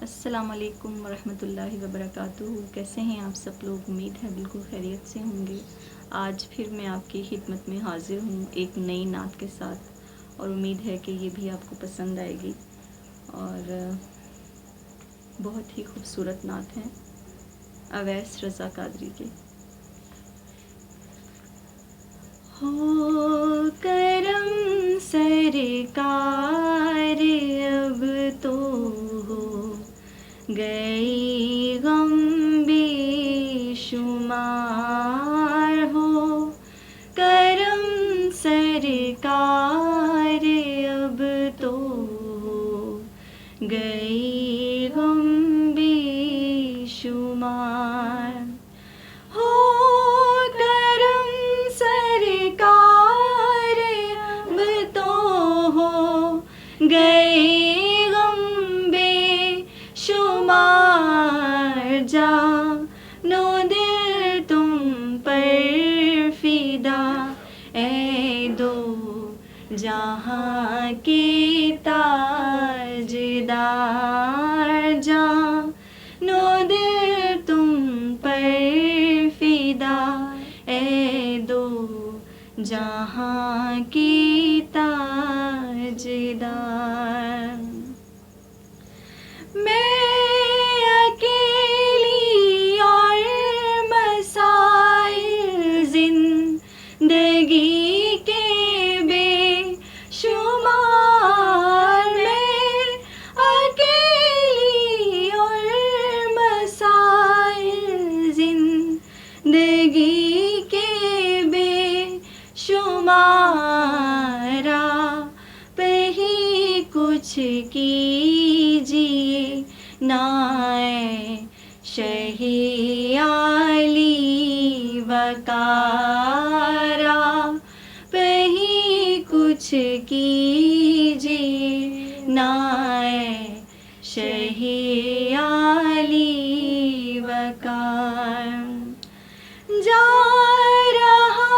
अस्सलामुअलैकुम वरहमतुल्लाहि वबरकातुहू। कैसे हैं आप सब लोग? उम्मीद है बिल्कुल खैरियत से होंगे। आज फिर मैं आपकी खिदमत में हाज़िर हूँ एक नई नात के साथ, और उम्मीद है कि ये भी आपको पसंद आएगी। और बहुत ही खूबसूरत नात हैं अवैस रज़ा कादरी के। हो करम सरकार अब तो हो गई गम बेशुमार, हो करम सरकार अब तो हो गई गम बेशुमार, हो करम सरकार अब तो हो गए गम बेशुमार, जानो दिल तुम पर फिदा ए दो जहाँ के ताजदार, जानो दिल तुम पर फिदा ए दो जहाँ की ताजदार। मैं अकेली और मसाइल जिंदगी के बेशुमार, मैं अकेली और मसाइल जिंदगी के बेशुमार, आप ही कुछ कीजिए नाए शही आली वकार, आप ही कुछ कीजिए नाए शही आली वकार। जा रहा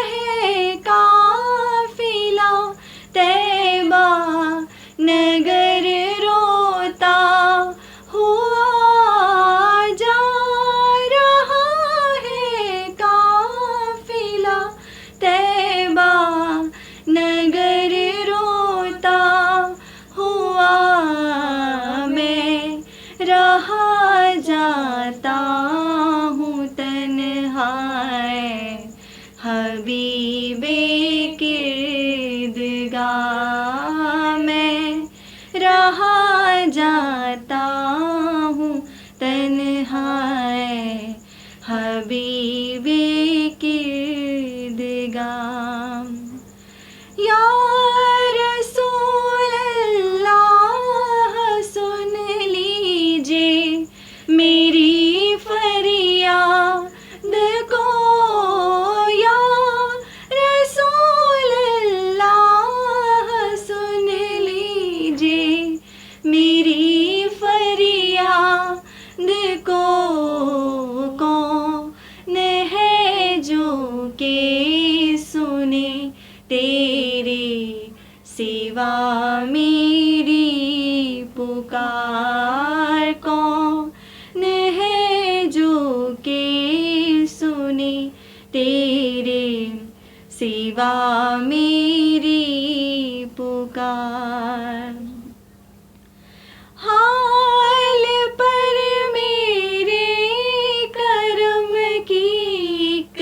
है काफिला तैबा नगर रोता हुआ, जा रहा है काफिला तैबा नगर रोता हुआ, मैं रहा जाता हूँ तन्हाए हबीबे किरदगाह, मैं रहा जाता हूँ तन्हाए हबीबे किरदगाह। या रसूल अल्लाह सुन लीजिए मेरी फरियाद को, या रसूल अल्लाह सुन लीजिए मेरी फरियाद को, कौन है जो के सुने तेरे सिवा मेरी पुकार, कौन है जो के सुने तेरे सिवा मेरी पुकार। हाल पर मेरे करम की एक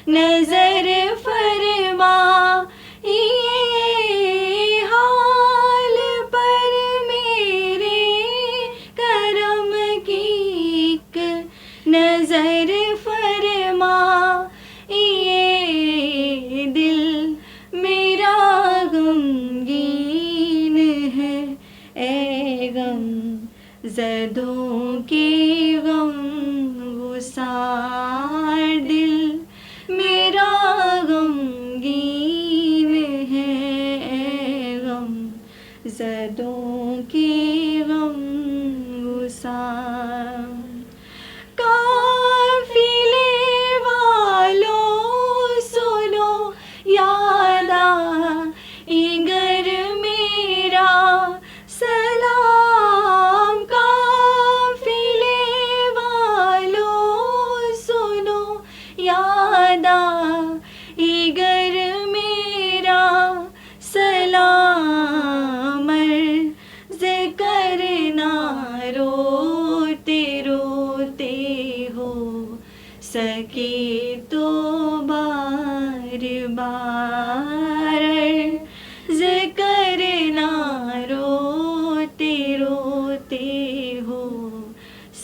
नजर फरमाइए, हाल पर मेरे करम की एक नजर फरमाइए, दिल मेरा गमगीन है ए गम ज़दों के गम गुसार, दिल मेरा गमगीन है ए गम ज़दों के गम गुसार। काफिले वालों सुनो याद आएगा मेरा सलाम, का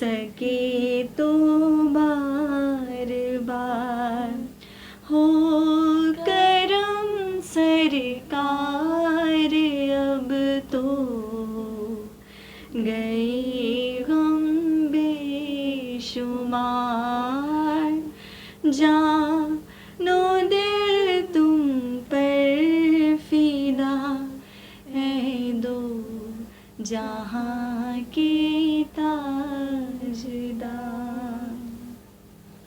सके तो बार बार हो करम सरकार, अब तो गए गम बेशुमार। जानो दिल तुम पर फिदा है, दो जहाँ के ताजदार।